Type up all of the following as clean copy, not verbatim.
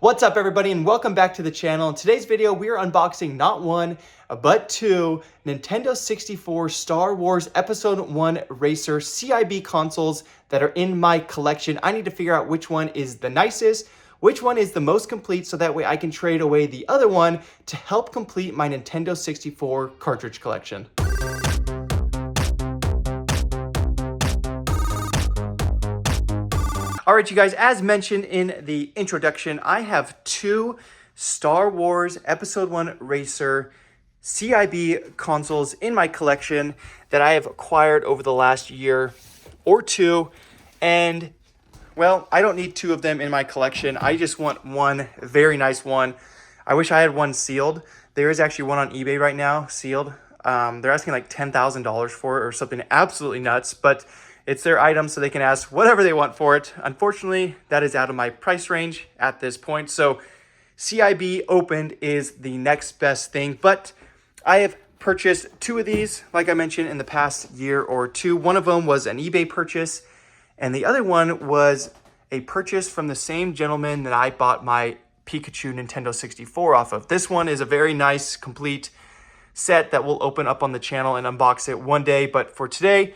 What's up everybody and welcome back to the channel. In today's video we are unboxing not one but two Nintendo 64 Star Wars Episode 1 Racer CIB consoles that are in my collection. I need to figure out which one is the nicest, which one is the most complete, so that way I can trade away the other one to help complete my Nintendo 64 cartridge collection. All right, you guys, as mentioned in the introduction, I have two Star Wars Episode 1 Racer CIB consoles in my collection that I have acquired over the last year or two. And, well, I don't need two of them in my collection. I just want one very nice one. I wish I had one sealed. There is actually one on eBay right now, sealed. They're asking like $10,000 for it or something absolutely nuts, but it's their item, so they can ask whatever they want for it. Unfortunately, that is out of my price range at this point. So CIB opened is the next best thing. But I have purchased two of these, like I mentioned, in the past year or two. One of them was an eBay purchase, and the other one was a purchase from the same gentleman that I bought my Pikachu Nintendo 64 off of. This one is a very nice, complete set that we'll open up on the channel and unbox it one day. But for today,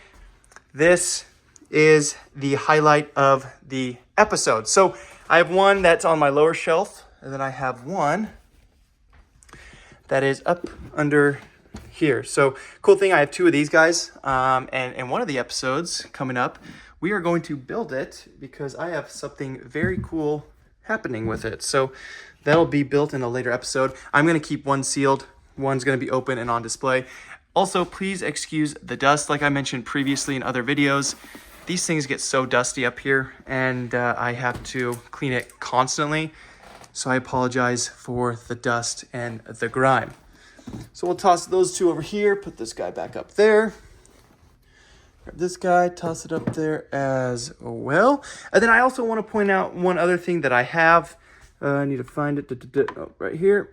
this is the highlight of the episode. So I have one that's on my lower shelf, and then I have one that is up under here. So cool thing, I have two of these guys, and in one of the episodes coming up, we are going to build it because I have something very cool happening with it. So that'll be built in a later episode. I'm going to keep one sealed. One's going to be open and on display. Also, please excuse the dust. Like I mentioned previously in other videos, these things get so dusty up here, and I have to clean it constantly. So I apologize for the dust and the grime. So we'll toss those two over here, put this guy back up there. Grab this guy, toss it up there as well. And then I also want to point out one other thing that I have. I need to find it right here.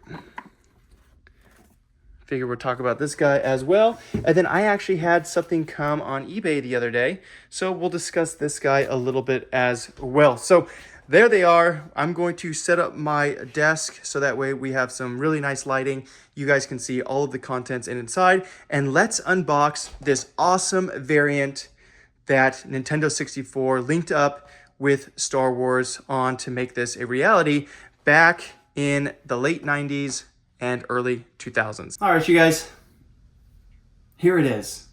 Figure we'll talk about this guy as well. And then I actually had something come on eBay the other day, so we'll discuss this guy a little bit as well. So there they are. I'm going to set up my desk so that way we have some really nice lighting. You guys can see all of the contents inside. And let's unbox this awesome variant that Nintendo 64 linked up with Star Wars on to make this a reality back in the late 90s and early 2000s. All right, you guys, here it is.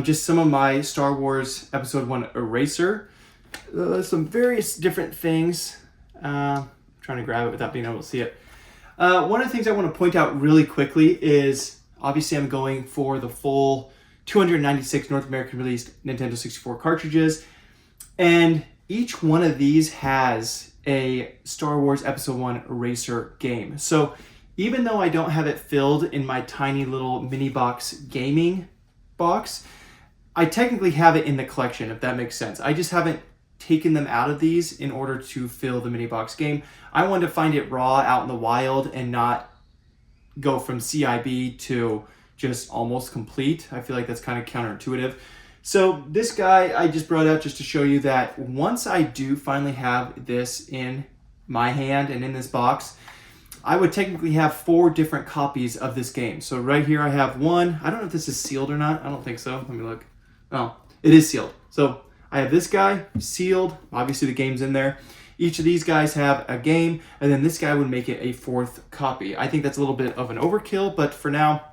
Just some of my Star Wars Episode 1 Eraser. Some various different things. Trying to grab it without being able to see it. One of the things I want to point out really quickly is, obviously I'm going for the full 296 North American released Nintendo 64 cartridges. And each one of these has a Star Wars Episode 1 Eraser game. So even though I don't have it filled in my tiny little mini box gaming box, I technically have it in the collection, if that makes sense. I just haven't taken them out of these in order to fill the mini box game. I wanted to find it raw out in the wild and not go from CIB to just almost complete. I feel like that's kind of counterintuitive. So this guy I just brought out just to show you that once I do finally have this in my hand and in this box, I would technically have 4 different copies of this game. So right here I have one. I don't know if this is sealed or not. I don't think so. Let me look. Oh, it is sealed. So I have this guy sealed. Obviously the game's in there. Each of these guys have a game, and then this guy would make it a 4th copy. I think that's a little bit of an overkill, but for now,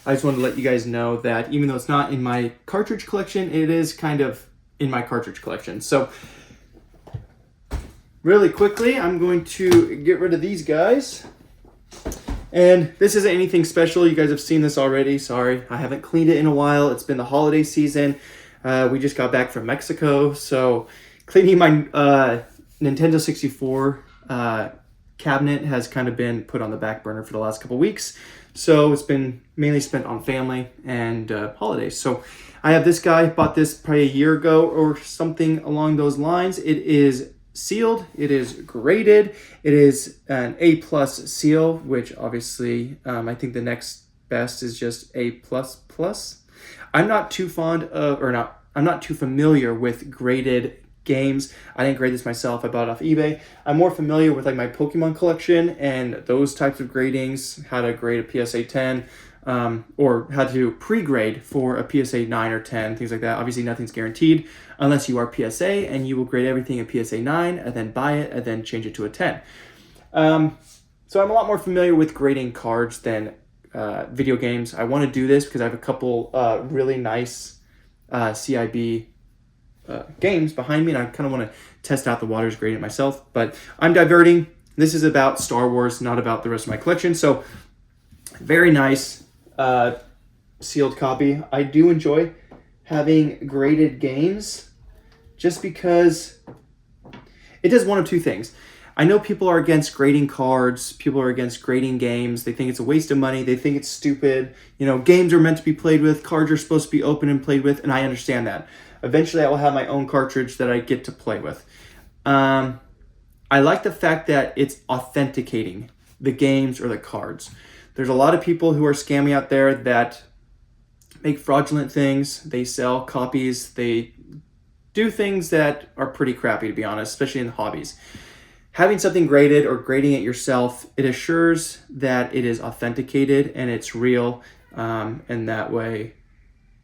I just wanted to let you guys know that even though it's not in my cartridge collection, it is kind of in my cartridge collection. So really quickly, I'm going to get rid of these guys. And this isn't anything special. You guys have seen this already. Sorry, I haven't cleaned it in a while. It's been the holiday season. We just got back from Mexico. So cleaning my Nintendo 64 cabinet has kind of been put on the back burner for the last couple weeks. So it's been mainly spent on family and holidays. So I have this guy. Bought this probably a year ago or something along those lines. It is sealed, it is graded, it is an A+ seal, which obviously I think the next best is just A++. I'm not too fond of, I'm not too familiar with graded games. I didn't grade this myself. I bought it off eBay. I'm more familiar with like my Pokemon collection and those types of gradings, how to grade a PSA 10, or how to pre-grade for a PSA 9 or 10, things like that. Obviously, nothing's guaranteed unless you are PSA, and you will grade everything a PSA 9 and then buy it and then change it to a 10. So I'm a lot more familiar with grading cards than video games. I want to do this because I have a couple really nice CIB games behind me, and I kind of want to test out the waters, grade it myself. But I'm diverting. This is about Star Wars, not about the rest of my collection. So very nice sealed copy. I do enjoy having graded games just because it does one of two things. I know people are against grading cards. People are against grading games. They think it's a waste of money. They think it's stupid. You know, games are meant to be played with. Cards are supposed to be open and played with, and I understand that. Eventually, I will have my own cartridge that I get to play with. I like the fact that it's authenticating the games or the cards. There's a lot of people who are scamming out there that make fraudulent things. They sell copies. They do things that are pretty crappy, to be honest, especially in hobbies. Having something graded or grading it yourself, it assures that it is authenticated and it's real. And that way,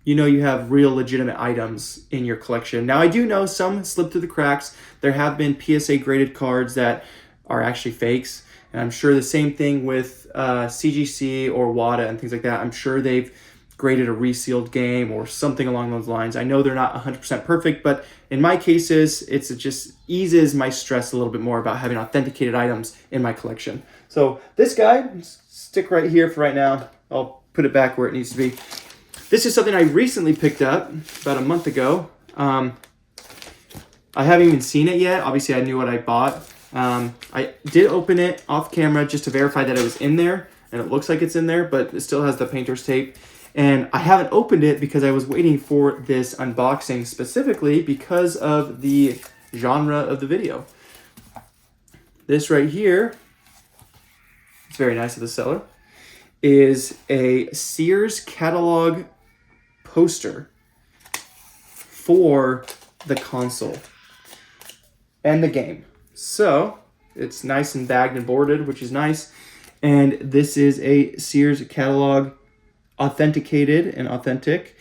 you know you have real legitimate items in your collection. Now, I do know some slip through the cracks. There have been PSA graded cards that are actually fakes. And I'm sure the same thing with CGC or WADA and things like that. I'm sure they've graded a resealed game or something along those lines. I know they're not 100% perfect, but in my cases, it just eases my stress a little bit more about having authenticated items in my collection. So this guy, stick right here for right now. I'll put it back where it needs to be. This is something I recently picked up about a month ago. I haven't even seen it yet. Obviously, I knew what I bought. I did open it off camera just to verify that it was in there, and it looks like it's in there, but it still has the painter's tape. And I haven't opened it because I was waiting for this unboxing specifically because of the genre of the video. This right here, it's very nice of the seller, is a Sears catalog poster for the console and the game. So it's nice and bagged and boarded, which is nice. And this is a Sears catalog authenticated and authentic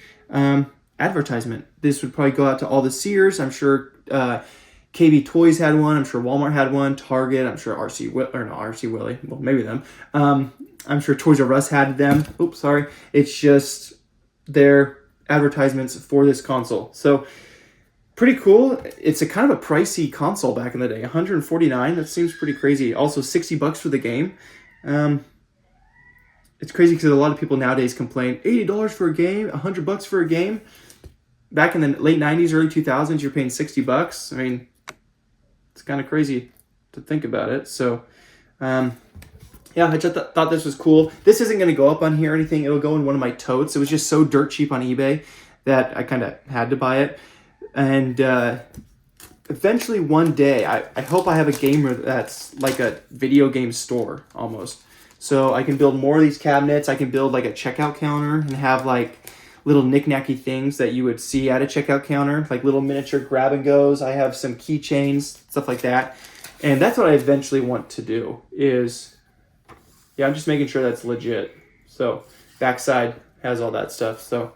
advertisement. This would probably go out to all the Sears. I'm sure KB Toys had one. I'm sure Walmart had one. Target. I'm sure RC Willie. Well, maybe them. I'm sure Toys R Us had them. Oops, sorry. It's just their advertisements for this console. So pretty cool. It's a kind of a pricey console back in the day. $149. That seems pretty crazy. Also $60 for the game. It's crazy because a lot of people nowadays complain $80 for a game, $100 for a game. Back in the late 90s, early 2000s, you're paying $60. I mean, it's kind of crazy to think about it. So, yeah, I just thought this was cool. This isn't going to go up on here or anything. It'll go in one of my totes. It was just so dirt cheap on eBay that I kind of had to buy it. And eventually one day, I hope I have a game that's like a video game store almost. So I can build more of these cabinets. I can build like a checkout counter and have like little knick-knacky things that you would see at a checkout counter, like little miniature grab-and-goes. I have some keychains, stuff like that. And that's what I eventually want to do is, yeah, I'm just making sure that's legit. So backside has all that stuff. So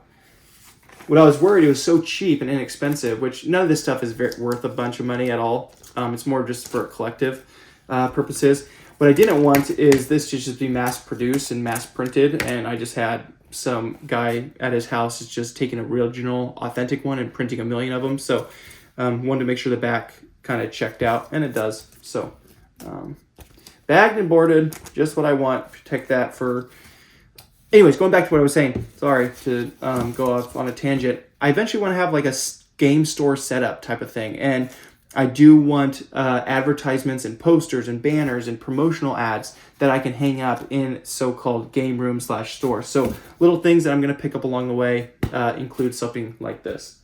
what I was worried, it was so cheap and inexpensive, which none of this stuff is worth a bunch of money at all. It's more just for collective purposes. What I didn't want is this to just be mass produced and mass printed, and I just had some guy at his house is just taking a original, authentic one and printing a million of them. So wanted to make sure the back kind of checked out, and it does. So bagged and boarded, just what I want. Protect that for... Anyways, going back to what I was saying. Sorry to go off on a tangent. I eventually want to have like a game store setup type of thing, and I do want advertisements and posters and banners and promotional ads that I can hang up in so-called game room / store. So little things that I'm going to pick up along the way include something like this.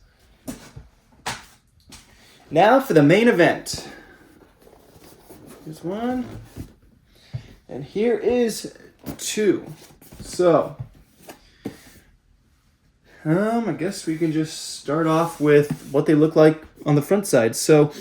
Now for the main event. Here's one. And here is two. So I guess we can just start off with what they look like on the front side. So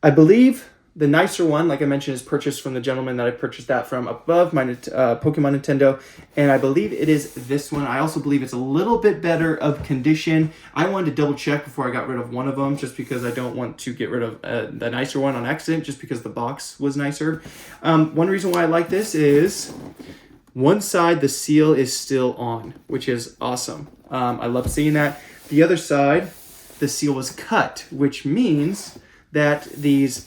I believe the nicer one, like I mentioned, is purchased from the gentleman that I purchased that from above, my Pokemon Nintendo. And I believe it is this one. I also believe it's a little bit better of condition. I wanted to double check before I got rid of one of them, just because I don't want to get rid of the nicer one on accident, just because the box was nicer. One reason why I like this is one side, the seal is still on, which is awesome. I love seeing that. The other side, the seal was cut, which means that these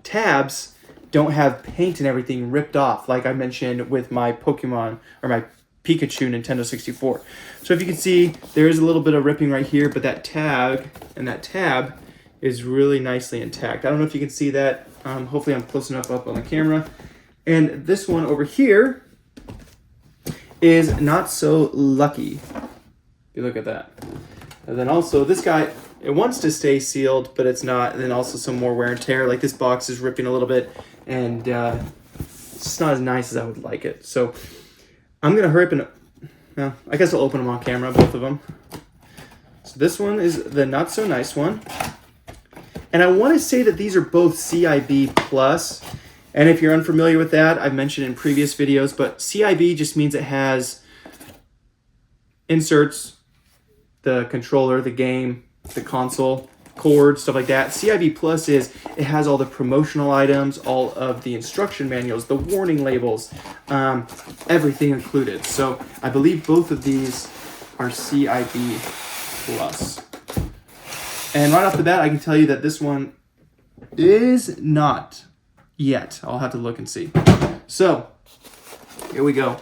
tabs don't have paint and everything ripped off, like I mentioned with my Pokemon or my Pikachu Nintendo 64. So if you can see, there is a little bit of ripping right here, but that tag and that tab is really nicely intact. I don't know if you can see that. Hopefully I'm close enough up on the camera. And this one over here is not so lucky. If you look at that. And then also this guy, it wants to stay sealed, but it's not. And then also some more wear and tear. Like this box is ripping a little bit, and it's just not as nice as I would like it. So I'm gonna hurry up and, well, I guess I'll open them on camera, both of them. So this one is the not so nice one. And I want to say that these are both CIB plus. And if you're unfamiliar with that, I've mentioned in previous videos, but CIB just means it has inserts, the controller, the game, the console, cord, stuff like that. CIB Plus is, it has all the promotional items, all of the instruction manuals, the warning labels, everything included. So I believe both of these are CIB Plus. And right off the bat, I can tell you that this one is not yet. I'll have to look and see. So here we go.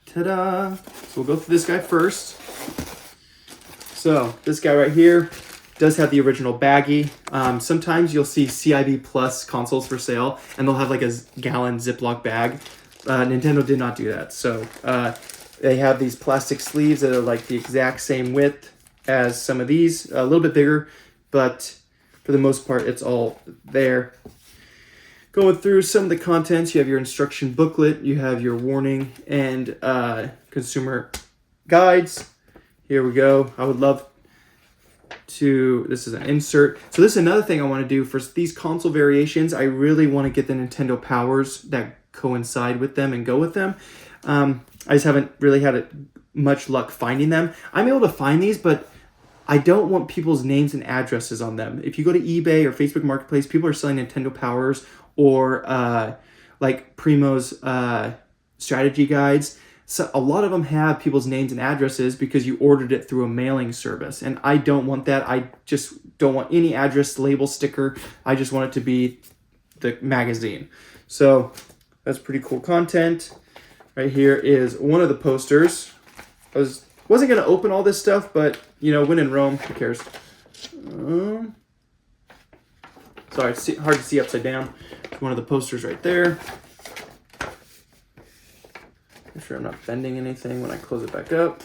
Ta-da! So we'll go through this guy first. So this guy right here does have the original baggie. Sometimes you'll see CIB Plus consoles for sale, and they'll have like a gallon Ziploc bag. Nintendo did not do that. So they have these plastic sleeves that are like the exact same width as some of these, a little bit bigger, but for the most part, it's all there. Going through some of the contents, you have your instruction booklet, you have your warning and consumer guides. Here we go. I would love to, this is an insert. So this is another thing I want to do for these console variations. I really want to get the Nintendo powers that coincide with them and go with them. I just haven't really had much luck finding them. I'm able to find these, but I don't want people's names and addresses on them. If you go to eBay or Facebook Marketplace, people are selling Nintendo powers or like Primo's strategy guides. So a lot of them have people's names and addresses because you ordered it through a mailing service. And I don't want that. I just don't want any address, label, sticker. I just want it to be the magazine. So that's pretty cool content. Right here is one of the posters. I wasn't going to open all this stuff, but, you know, when in Rome, who cares? Sorry, it's hard to see upside down. One of the posters right there. Make sure I'm not bending anything when I close it back up.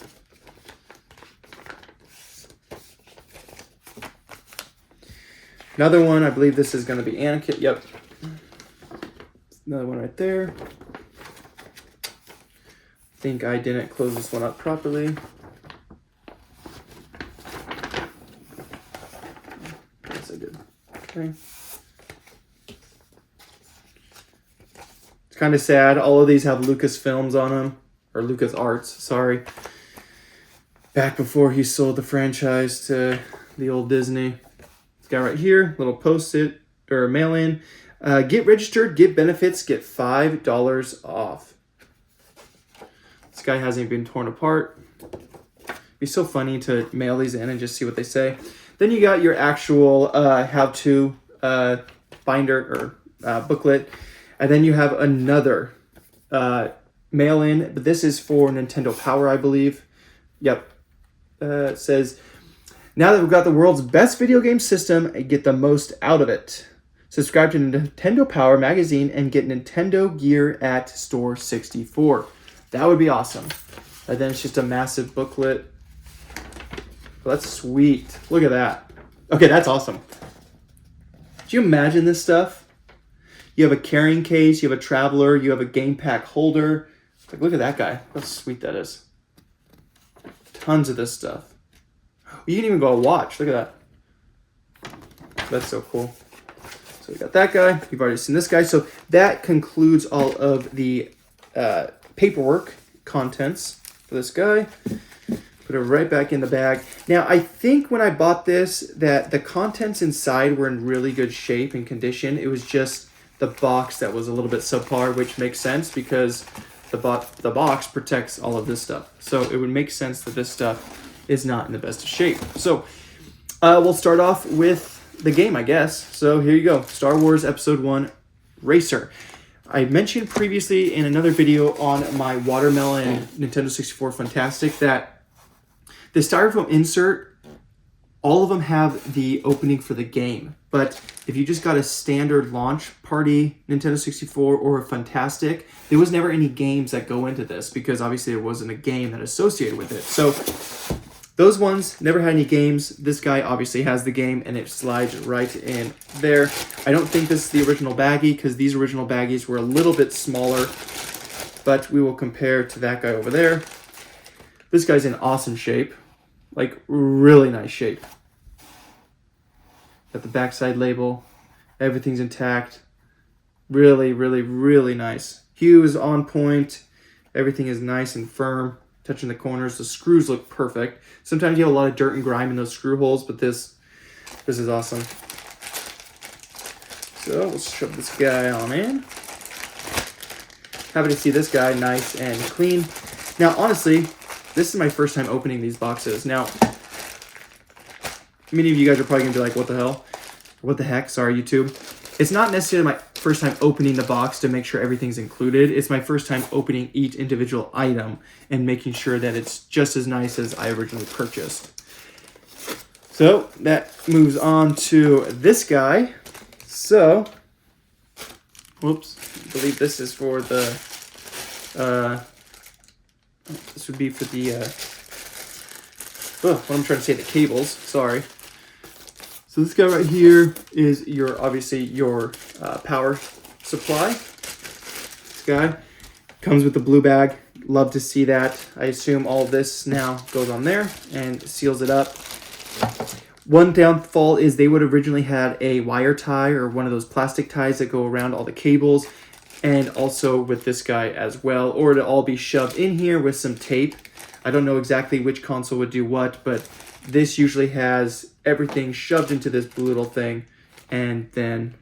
Another one, I believe this is going to be Anakin. Yep. Another one right there. I think I didn't close this one up properly. Yes, I did. Okay. It's kind of sad. All of these have Lucasfilms on them, or LucasArts, sorry. Back before he sold the franchise to the old Disney. This guy right here, little post-it or mail-in. Get registered, get benefits, get $5 off. This guy hasn't been torn apart. It'd be so funny to mail these in and just see what they say. Then you got your actual how-to binder or booklet. And then you have another mail-in, but this is for Nintendo Power, I believe. Yep. It says, now that we've got the world's best video game system, get the most out of it. Subscribe to Nintendo Power magazine and get Nintendo gear at Store 64. That would be awesome. And then it's just a massive booklet. Well, that's sweet. Look at that. Okay, that's awesome. Do you imagine this stuff? You have a carrying case, you have a traveler, you have a game pack holder. Like, look at that guy. How sweet that is. tons of this stuff. You can even go watch. Look at that. That's so cool. So we got that guy. You've already seen this guy. So that concludes all of the paperwork contents for this guy. Put it right back in the bag. Now, I think when I bought this, that the contents inside were in really good shape and condition. It was just the box that was a little bit subpar, which makes sense because the box protects all of this stuff. So it would make sense that this stuff is not in the best of shape. So we'll start off with the game, I guess. So here you go. Star Wars Episode 1 Racer. I mentioned previously in another video on my Watermelon Nintendo 64 Fantastic that the styrofoam insert, all of them have the opening for the game. But if you just got a standard launch party Nintendo 64 or a Fantastic, there was never any games that go into this because obviously there wasn't a game that associated with it. So those ones never had any games. This guy obviously has the game and it slides right in there. I don't think this is the original baggie because these original baggies were a little bit smaller, but we will compare to that guy over there. This guy's in awesome shape, like really nice shape. Got the backside label, everything's intact. Really, really, really nice. Hue is on point. Everything is nice and firm. Touching the corners, the screws look perfect. Sometimes you have a lot of dirt and grime in those screw holes, but this is awesome. So let's shove this guy on in. Happy to see this guy nice and clean. Now, honestly, this is my first time opening these boxes. Now, many of you guys are probably gonna be like, what the hell? What the heck? Sorry, YouTube. It's not necessarily my first time opening the box to make sure everything's included. It's my first time opening each individual item and making sure that it's just as nice as I originally purchased. So that moves on to this guy. So, whoops, I believe this is for the, this would be for the, what I'm trying to say, the cables, sorry. So this guy right here is obviously your power supply. This guy comes with the blue bag. Love to see that. I assume all of this now goes on there and seals it up. One downfall is they would have originally had a wire tie or one of those plastic ties that go around all the cables, and also with this guy as well, or to all be shoved in here with some tape. I don't know exactly which console would do what, but this usually has everything shoved into this blue little thing, and then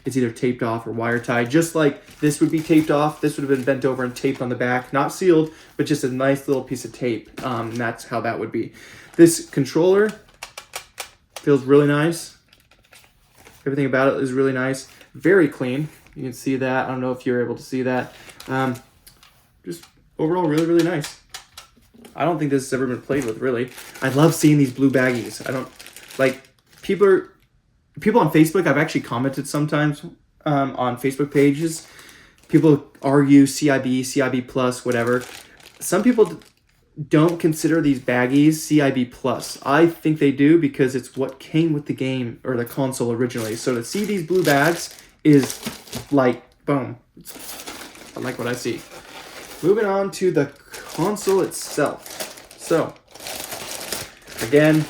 it's either taped off or wire tied. Just like this would be taped off, this would have been bent over and taped on the back, not sealed, but just a nice little piece of tape. That's how that would be. This controller feels really nice. Everything about it is really nice. Very clean. You can see that. I don't know if you're able to see that. Just overall really, really nice. I don't think this has ever been played with, really. I love seeing these blue baggies. I don't, like, people on Facebook, I've actually commented sometimes on Facebook pages. People argue CIB, CIB plus, whatever. Some people don't consider these baggies CIB plus. I think they do because it's what came with the game or the console originally. So to see these blue bags is like, boom. I like what I see. Moving on to the console itself. So, again,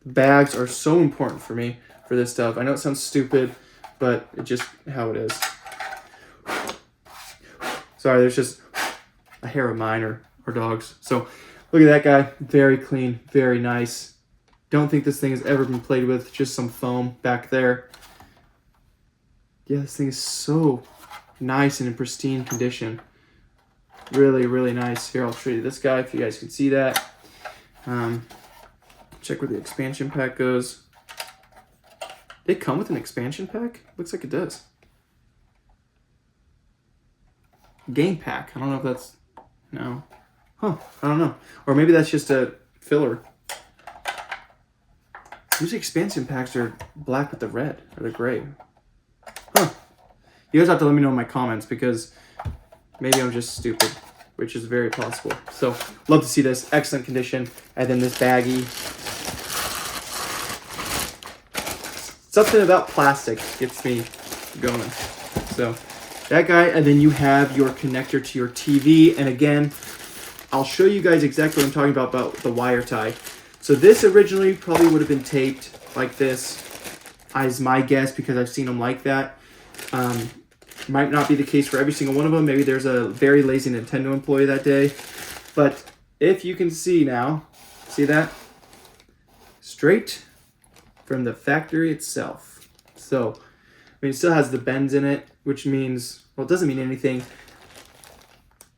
bags are so important for me for this stuff. I know it sounds stupid, but it's just how it is. Sorry, there's just a hair of mine or dogs. So, look at that guy. Very clean, very nice. Don't think this thing has ever been played with. Just some foam back there. Yeah, this thing is so nice and in pristine condition. Really, really nice. Here, I'll show you this guy if you guys can see that. Check where the expansion pack goes. They come with an expansion pack? Looks like it does. Game pack. I don't know if that's... No. Huh. I don't know. Or maybe that's just a filler. Usually expansion packs are black with the red or the gray. Huh. You guys have to let me know in my comments because maybe I'm just stupid, which is very possible. So, love to see this. Excellent condition. And then this baggie. Something about plastic gets me going. So, that guy. And then you have your connector to your TV. And again, I'll show you guys exactly what I'm talking about the wire tie. So this originally probably would have been taped like this, is my guess, because I've seen them like that. Might not be the case for every single one of them. Maybe there's a very lazy Nintendo employee that day. But if you can see now, see that? Straight from the factory itself. So, I mean, it still has the bends in it, which means, well, it doesn't mean anything.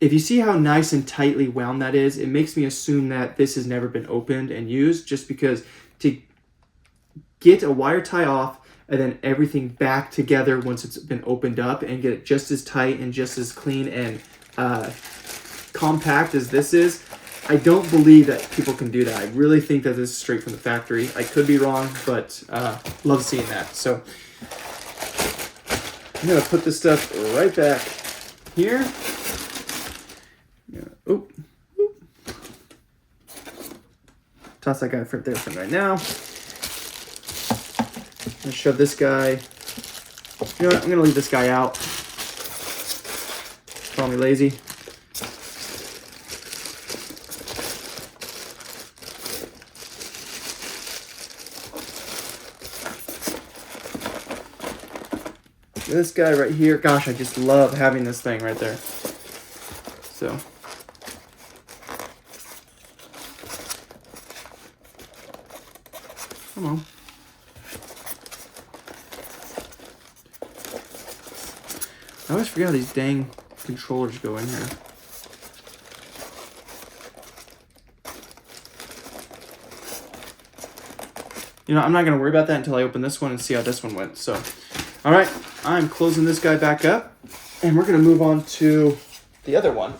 If you see how nice and tightly wound that is, it makes me assume that this has never been opened and used, just because to get a wire tie off and then everything back together once it's been opened up and get it just as tight and just as clean and compact as this is, I don't believe that people can do that. I really think that this is straight from the factory. I could be wrong, but love seeing that. So I'm gonna put this stuff right back here. Oop. Toss that guy for there for right now. I'm gonna shove this guy. You know what? I'm gonna leave this guy out. Call me lazy. This guy right here, gosh, I just love having this thing right there. So. Come on. I always forget how these dang controllers go in here. You know, I'm not going to worry about that until I open this one and see how this one went. So, all right, I'm closing this guy back up, and we're going to move on to the other one.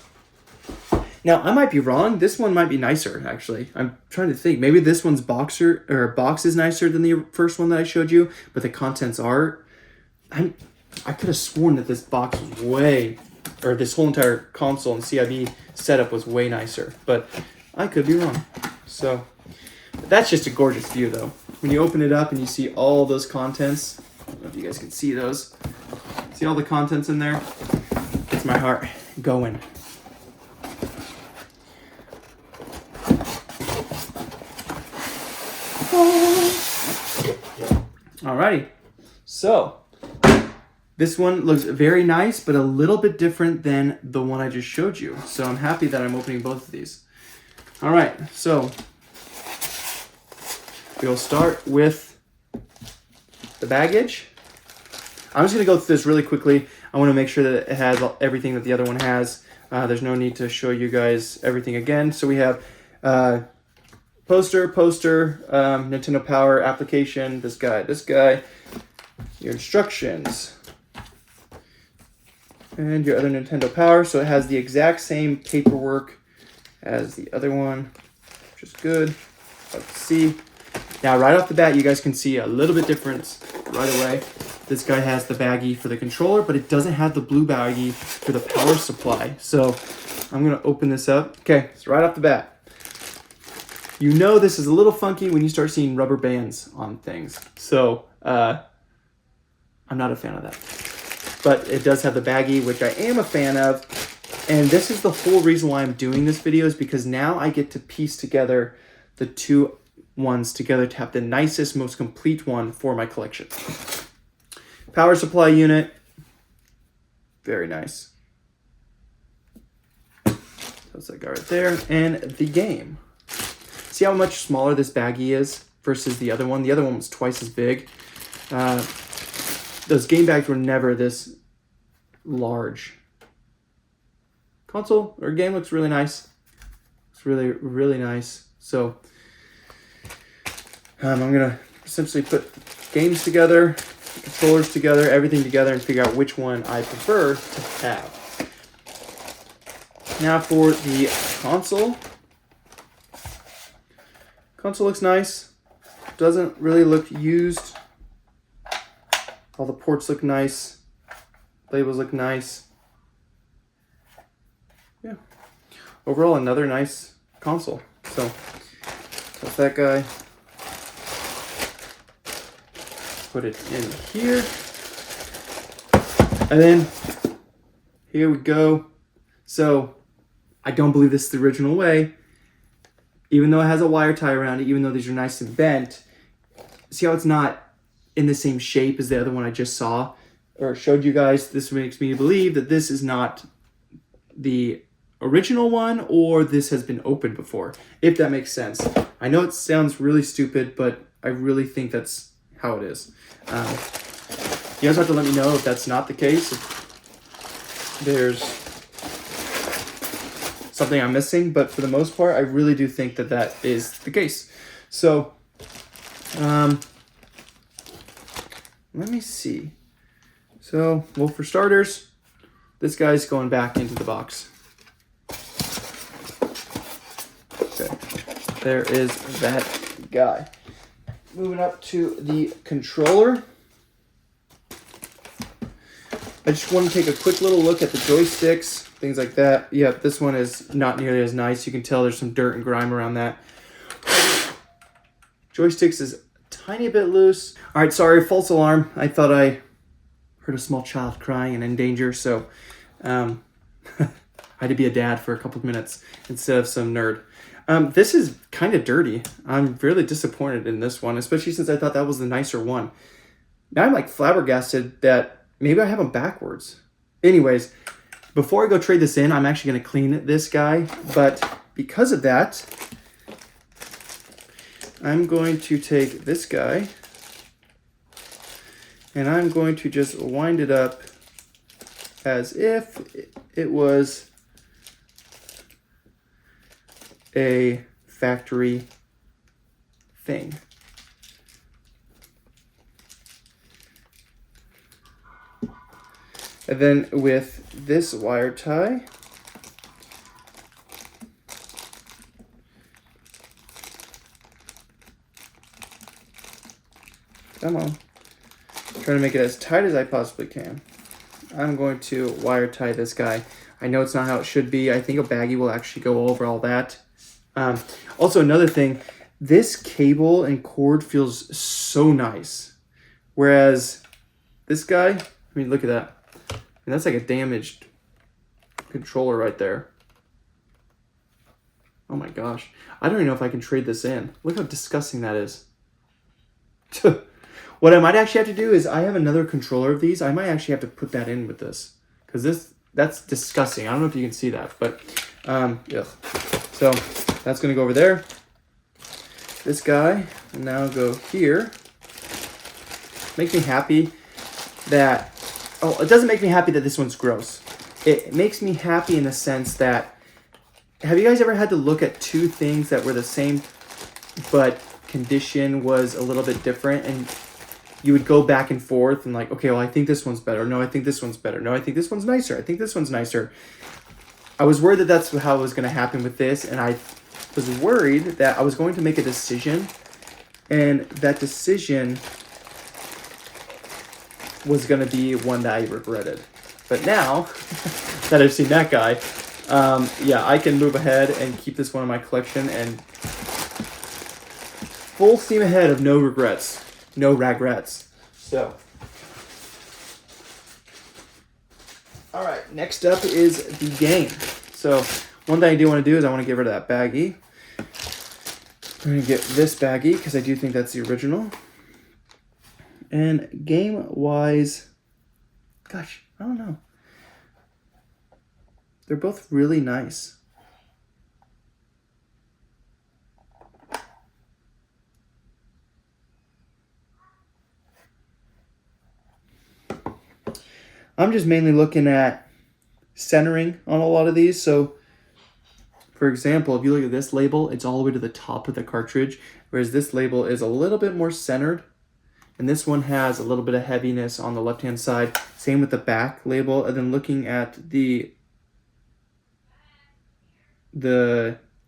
Now, I might be wrong. This one might be nicer, actually. I'm trying to think. Maybe this one's box is nicer than the first one that I showed you, but the contents are. I could have sworn that this box was this whole entire console and CIB setup was way nicer, but I could be wrong. So that's just a gorgeous view, though. When you open it up and you see all those contents, I don't know if you guys can see those. See all the contents in there? Gets my heart going. Alrighty, so this one looks very nice, but a little bit different than the one I just showed you. So I'm happy that I'm opening both of these. All right, so we'll start with the baggage. I'm just gonna go through this really quickly. I wanna make sure that it has everything that the other one has. There's no need to show you guys everything again. So we have poster, Nintendo Power application, this guy, your instructions, and your other Nintendo Power. So it has the exact same paperwork as the other one, which is good. Let's see. Now, right off the bat, you guys can see a little bit difference right away. This guy has the baggie for the controller, but it doesn't have the blue baggie for the power supply. So I'm gonna open this up. Okay, so right off the bat, you know this is a little funky when you start seeing rubber bands on things. So I'm not a fan of that. But it does have the baggie, which I am a fan of. And this is the whole reason why I'm doing this video, is because now I get to piece together the two ones together to have the nicest, most complete one for my collection. Power supply unit, very nice. That's that guy right there. And the game. See how much smaller this baggie is versus the other one? The other one was twice as big. Those game bags were never this large. Console or game looks really nice. It's really, really nice. So I'm gonna essentially put games together, controllers together, everything together, and figure out which one I prefer to have. Now for the console. Console looks nice. Doesn't really look used. All the ports look nice. Labels look nice. Yeah. Overall, another nice console. So that's that guy. Put it in here. And then here we go. So I don't believe this is the original way. Even though it has a wire tie around it, even though these are nice and bent, see how it's not in the same shape as the other one I just saw or showed you guys? This makes me believe that this is not the original one, or this has been opened before, if that makes sense. I know it sounds really stupid, but I really think that's how it is. You guys have to let me know if that's not the case, if there's something I'm missing, but for the most part, I really do think that that is the case. So, let me see. So, well, for starters, this guy's going back into the box. Okay, there is that guy. Moving up to the controller. I just want to take a quick little look at the joysticks, things like that. Yep, this one is not nearly as nice. You can tell there's some dirt and grime around that. Joysticks is a tiny bit loose. All right, sorry, false alarm. I thought I heard a small child crying and in danger, so I had to be a dad for a couple of minutes instead of some nerd. This is kind of dirty. I'm really disappointed in this one, especially since I thought that was the nicer one. Now I'm like flabbergasted that maybe I have them backwards. Anyways, before I go trade this in, I'm actually going to clean this guy. But because of that, I'm going to take this guy and I'm going to just wind it up as if it was a factory thing. And then with this wire tie, come on, trying to make it as tight as I possibly can. I'm going to wire tie this guy. I know it's not how it should be. I think a baggie will actually go over all that. Also, another thing, this cable and cord feels so nice. Whereas this guy, I mean, look at that. And that's like a damaged controller right there. Oh my gosh. I don't even know if I can trade this in. Look how disgusting that is. What I might actually have to do is, I have another controller of these. I might actually have to put that in with this. Because that's disgusting. I don't know if you can see that. But, yeah. So, that's going to go over there. This guy will now go here. Makes me happy that... Oh, it doesn't make me happy that this one's gross. It makes me happy in the sense that... Have you guys ever had to look at two things that were the same, but condition was a little bit different, and you would go back and forth and like, okay, well, I think this one's better. No, I think this one's better. No, I think this one's nicer. I think this one's nicer. I was worried that that's how it was going to happen with this, and I was worried that I was going to make a decision, and that decision was going to be one that I regretted. But now that I've seen that guy, yeah, I can move ahead and keep this one in my collection and full steam ahead of no regrets. No regrets. So, all right, next up is the game. So, one thing I do want to do is I want to get rid of that baggie. I'm going to get this baggie because I do think that's the original. And game-wise, gosh, I don't know. They're both really nice. I'm just mainly looking at centering on a lot of these. So, for example, if you look at this label, it's all the way to the top of the cartridge, whereas this label is a little bit more centered. And this one has a little bit of heaviness on the left-hand side. Same with the back label. And then looking at the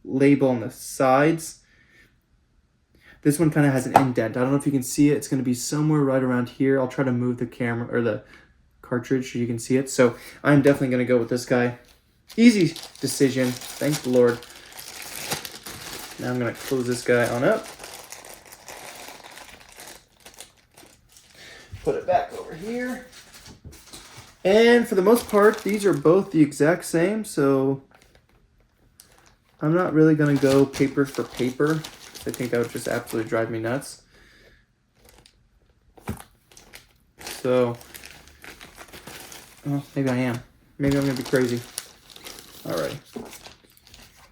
label on the sides, this one kind of has an indent. I don't know if you can see it. It's going to be somewhere right around here. I'll try to move the camera or the cartridge so you can see it. So I'm definitely going to go with this guy. Easy decision. Thank the Lord. Now I'm going to close this guy on up. Put it back over here. And for the most part, these are both the exact same. So I'm not really going to go paper for paper. I think that would just absolutely drive me nuts. So, well, maybe I am. Maybe I'm going to be crazy. All right.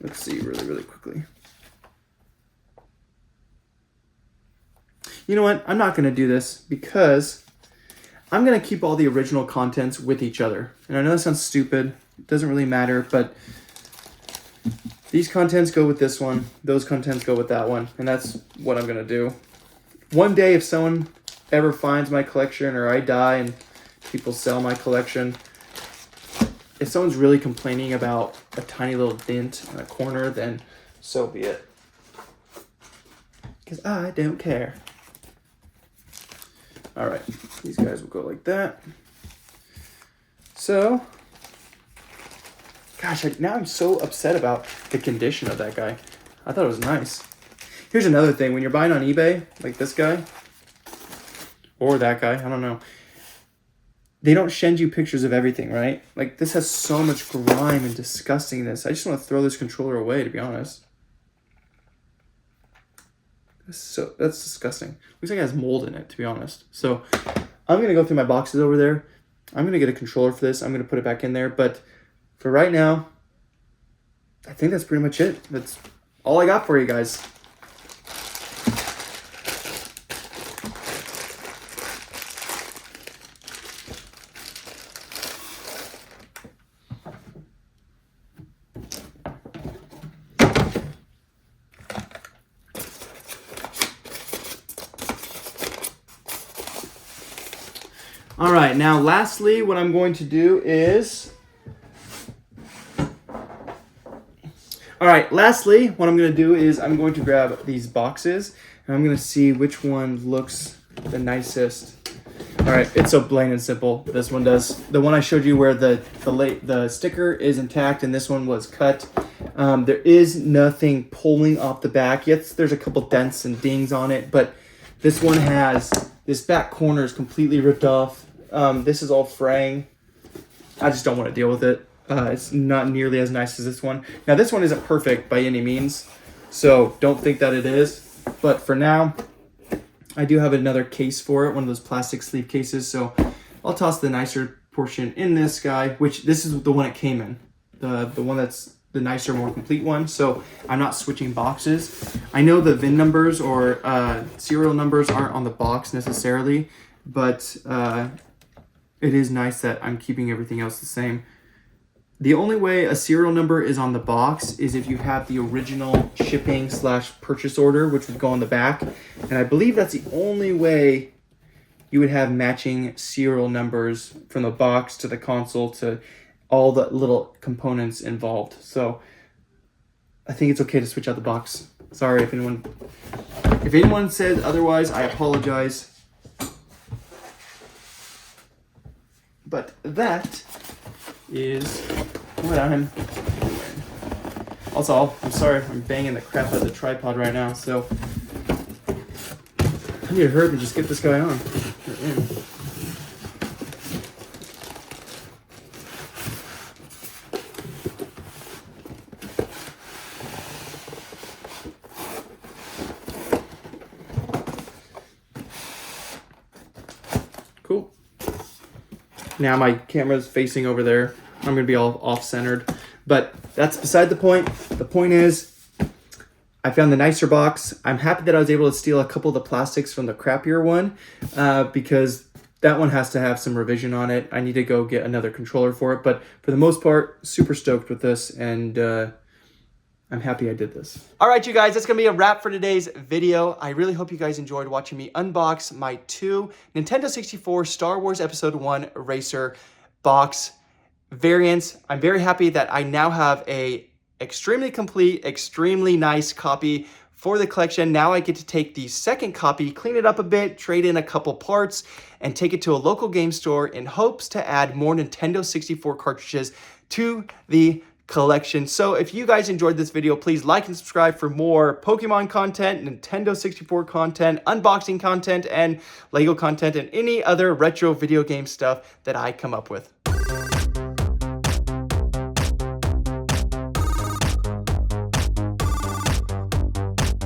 Let's see really quickly. You know what? I'm not going to do this because I'm going to keep all the original contents with each other. And I know that sounds stupid. It doesn't really matter, but these contents go with this one. Those contents go with that one. And that's what I'm going to do. One day, if someone ever finds my collection or I die and people sell my collection, if someone's really complaining about a tiny little dent in a corner, then so be it. Because I don't care. All right, these guys will go like that. So, gosh, now I'm so upset about the condition of that guy. I thought it was nice. Here's another thing. When you're buying on eBay, like this guy, or that guy, I don't know, they don't send you pictures of everything, right? Like, this has so much grime and disgustingness. I just want to throw this controller away, to be honest. That's disgusting. Looks like it has mold in it, to be honest. So I'm going to go through my boxes over there. I'm going to get a controller for this. I'm going to put it back in there. But for right now, I think that's pretty much it. That's all I got for you guys. All right, now lastly, what I'm going to do is... I'm going to grab these boxes, and I'm going to see which one looks the nicest. All right, it's so plain and simple. This one does. The one I showed you where the sticker is intact and this one was cut. There is nothing pulling off the back. Yes, there's a couple dents and dings on it, but this one has... This back corner is completely ripped off. This is all fraying. I just don't want to deal with it. It's not nearly as nice as this one. Now, this one isn't perfect by any means, so don't think that it is. But for now, I do have another case for it, one of those plastic sleeve cases. So I'll toss the nicer portion in this guy, which this is the one it came in. The one that's the nicer, more complete one. So I'm not switching boxes. I know the VIN numbers or serial numbers aren't on the box necessarily, but it is nice that I'm keeping everything else the same. The only way a serial number is on the box is if you have the original shipping / purchase order, which would go on the back. And I believe that's the only way you would have matching serial numbers from the box to the console to all the little components involved. So I think it's okay to switch out the box. Sorry if anyone said otherwise, I apologize. But that is what I'm doing. Also, I'm sorry, I'm banging the crap out of the tripod right now, so I need to hurry and just get this guy on. Cool. Now my camera's facing over there. I'm going to be all off-centered. But that's beside the point. The point is, I found the nicer box. I'm happy that I was able to steal a couple of the plastics from the crappier one because that one has to have some revision on it. I need to go get another controller for it. But for the most part, super stoked with this, and I'm happy I did this. All right, you guys, that's going to be a wrap for today's video. I really hope you guys enjoyed watching me unbox my 2 Nintendo 64 Star Wars Episode 1 Racer box variants. I'm very happy that I now have a extremely complete, extremely nice copy for the collection. Now I get to take the second copy, clean it up a bit, trade in a couple parts, and take it to a local game store in hopes to add more Nintendo 64 cartridges to the collection. So if you guys enjoyed this video, please like and subscribe for more Pokemon content, Nintendo 64 content, unboxing content, and Lego content, and any other retro video game stuff that I come up with.